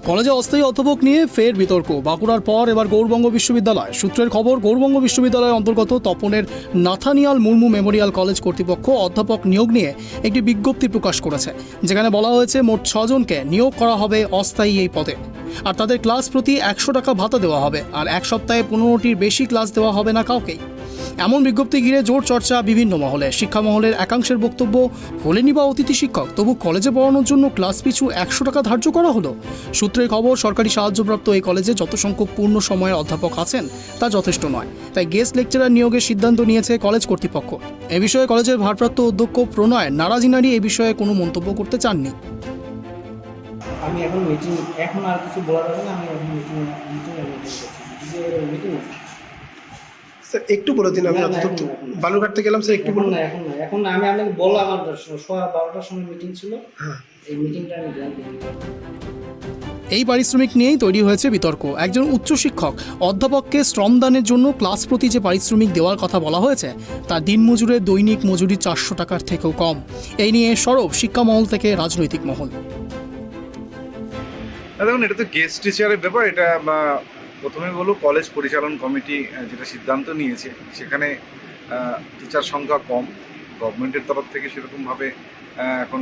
কলেজে অস্থায়ী অধ্যাপক নিয়ে ফের বিতর্ক। বাঁকুড়ার পর এবার গৌড়বঙ্গ বিশ্ববিদ্যালয়। সূত্রের খবর, গৌড়বঙ্গ বিশ্ববিদ্যালয়ের অন্তর্গত তপনের নাথানিয়াল মুর্মু মেমোরিয়াল কলেজ কর্তৃপক্ষ অধ্যাপক নিয়োগ নিয়ে একটি বিজ্ঞপ্তি প্রকাশ করেছে, যেখানে বলা হয়েছে মোট 6 জনকে নিয়োগ করা হবে অস্থায়ী এই পদে। আর তাদের ক্লাস প্রতি 100 টাকা ভাতা দেওয়া হবে, আর এক সপ্তাহে 15টির বেশি ক্লাস দেওয়া হবে না কাউকেই। এমন বিজ্ঞপ্তি ঘিরে জোর চর্চা বিভিন্ন মহলে। শিক্ষা মহলের একাংশের বক্তব্য, হলেনি বা অতিথি শিক্ষক, তবু কলেজে পড়ানোর জন্য ক্লাস পিছু 100 টাকা ধার্য করা হলো। সূত্রের খবর, সরকারি সাহায্যপ্রাপ্ত এই কলেজে যত সংখ্যক পূর্ণ সময়ের অধ্যাপক আছেন তা যথেষ্ট নয়, তাই গেস্ট লেকচারার নিয়োগের সিদ্ধান্ত নিয়েছে কলেজ কর্তৃপক্ষ। এ বিষয়ে কলেজের ভারপ্রাপ্ত অধ্যক্ষ প্রণয় নারাজিনারি এই বিষয়ে কোনো মন্তব্য করতে চাননি। আমি এখন এখন আর কিছু বলার আগে আমি এখন মিটিং স্যার একটু বলে দিন। আমি বালুরঘাট থেকে গেলাম স্যার, একটু বলুন। এখন আমি আপনাকে বললাম, আমার 12টার সময় মিটিং ছিল। এই মিটিংটা আমি জয়েন করি। এই পারিশ্রমিক নিয়েই তৈরি হয়েছে বিতর্ক। একজন উচ্চশিক্ষক অধ্যাপককে শ্রমদানের জন্য ক্লাস প্রতি যে পারিশ্রমিক দেওয়ার কথা বলা হয়েছে, তা দিনমজুরের দৈনিক মজুরি 400 টাকার থেকেও কম। এই নিয়ে সরব শিক্ষা মহল থেকে রাজনৈতিক মহল। দেখুন, এটা তো গেস্ট টিচারের ব্যাপার। এটা প্রথমে বলব, কলেজ পরিচালন কমিটি যেটা সিদ্ধান্ত নিয়েছে, সেখানে টিচার সংখ্যা কম। গভর্নমেন্টের তরফ থেকে সেরকমভাবে এখন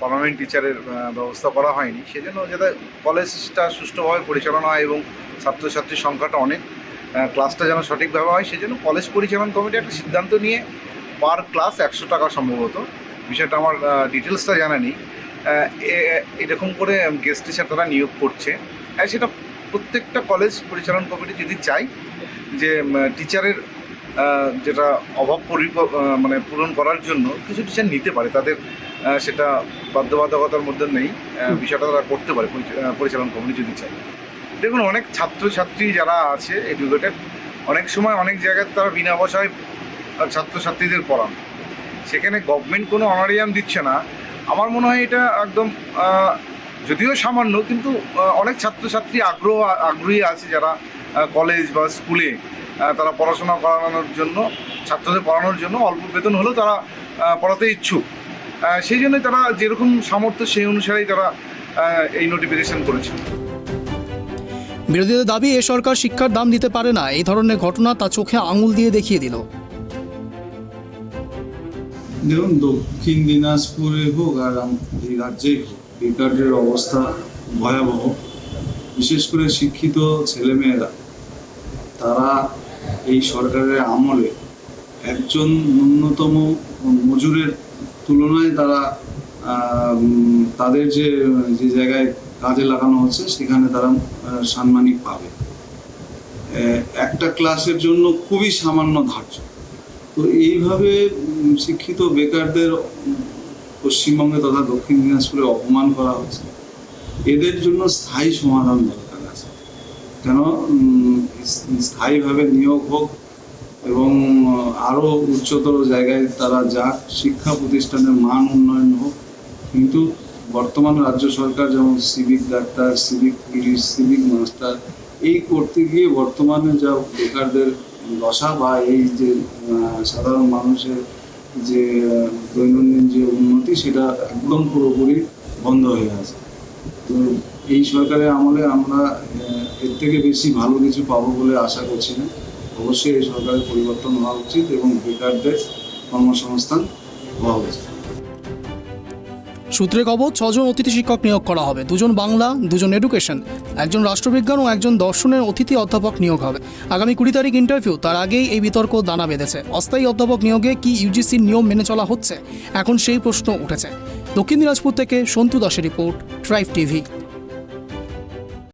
পার্মানেন্ট টিচারের ব্যবস্থা করা হয়নি, সেজন্য যাতে কলেজটা সুষ্ঠুভাবে পরিচালনা হয় এবং ছাত্রছাত্রীর সংখ্যাটা অনেক, ক্লাসটা যেন সঠিকভাবে হয়, সেজন্য কলেজ পরিচালন কমিটি একটা সিদ্ধান্ত নিয়ে পার ক্লাস 100 টাকা, সম্ভবত বিষয়টা আমার ডিটেলসটা জানা নেই, এরকম করে গেস্ট টিচার তারা নিয়োগ করছে। সেটা প্রত্যেকটা কলেজ পরিচালন কমিটি যদি চায় যে টিচারের যেটা অভাব পূরণ করার জন্য কিছু টিচার নিতে পারে, তাদের সেটা বাধ্যবাধকতার মধ্যে নেই, বিষয়টা তারা করতে পারে পরিচালন কমিটি যদি চায়। দেখুন, অনেক ছাত্রছাত্রী যারা আছে এডুকেটেড, অনেক সময় অনেক জায়গায় তারা বিনা পয়সায় ছাত্রছাত্রীদের পড়ান, সেখানে গভর্নমেন্ট কোনো অনারিয়াম দিচ্ছে না। আমার মনে হয় এটা একদম, যদিও সামান্য, কিন্তু অনেক ছাত্রছাত্রী আগ্রহী আছে যারা কলেজ বা স্কুলে তারা পড়াশোনা করানোর জন্য, ছাত্রদের পড়ানোর জন্য অল্প বেতন হলেও তারা পড়াতে ইচ্ছুক। সেই জন্যই তারা যেরকম সামর্থ্য সেই অনুসারেই তারা এই নোটিফিকেশন করেছে। বিরোধীদের দাবি, এ সরকার শিক্ষার দাম দিতে পারে না। এই ধরনের ঘটনা তা চোখে আঙুল দিয়ে দেখিয়ে দিল। দেখুন, দক্ষিণ দিনাজপুরে হোক আর এই রাজ্যেই হোক, বেকারদের অবস্থা ভয়াবহ। বিশেষ করে শিক্ষিত ছেলেমেয়েরা, তারা এই সরকারের আমলে একজন ন্যূনতম মজুরের তুলনায় তারা তাদের যে জায়গায় কাজে লাগানো হচ্ছে সেখানে তারা সাম্মানিক পাবে। একটা ক্লাসের জন্য খুবই সামান্য ধার্য। তো এইভাবে শিক্ষিত বেকারদের পশ্চিমবঙ্গে তথা দক্ষিণ দিনাজপুরে অপমান করা হচ্ছে। এদের জন্য স্থায়ী সমাধান দরকার আছে। কেন স্থায়ীভাবে নিয়োগ হোক এবং আরও উচ্চতর জায়গায় তারা যাক, শিক্ষা প্রতিষ্ঠানের মান উন্নয়ন হোক। কিন্তু বর্তমান রাজ্য সরকার যেমন civic doctor, civic police, civic master, এই করতে গিয়ে বর্তমানে যা বেকারদের দশা বা এই যে সাধারণ মানুষের যে দৈনন্দিন যে উন্নতি, সেটা একদম পুরোপুরি বন্ধ হয়ে আছে। তো এই সরকারের আমলে আমরা এর থেকে বেশি ভালো কিছু পাবো বলে আশা করছি না। অবশ্যই এই সরকারের পরিবর্তন হওয়া উচিত এবং বেকারদের কর্মসংস্থান হওয়া উচিত। সূত্রে খবর, 6 জন অতিথি শিক্ষক নিয়োগ করা হবে। 2 জন বাংলা, 2 জন এডুকেশন, 1 জন রাষ্ট্রবিজ্ঞান ও 1 জন দর্শনের অতিথি অধ্যাপক নিয়োগ হবে। আগামী 20 তারিখ ইন্টারভিউ, তার আগেই এই বিতর্ক দানা বেঁধেছে। অস্থায়ী অধ্যাপক নিয়োগে কি ইউজিসির নিয়ম মেনে চলা হচ্ছে, এখন সেই প্রশ্ন উঠেছে। দক্ষিণ দিনাজপুর থেকে সন্তু দাসের রিপোর্ট, ট্রাইব টিভি।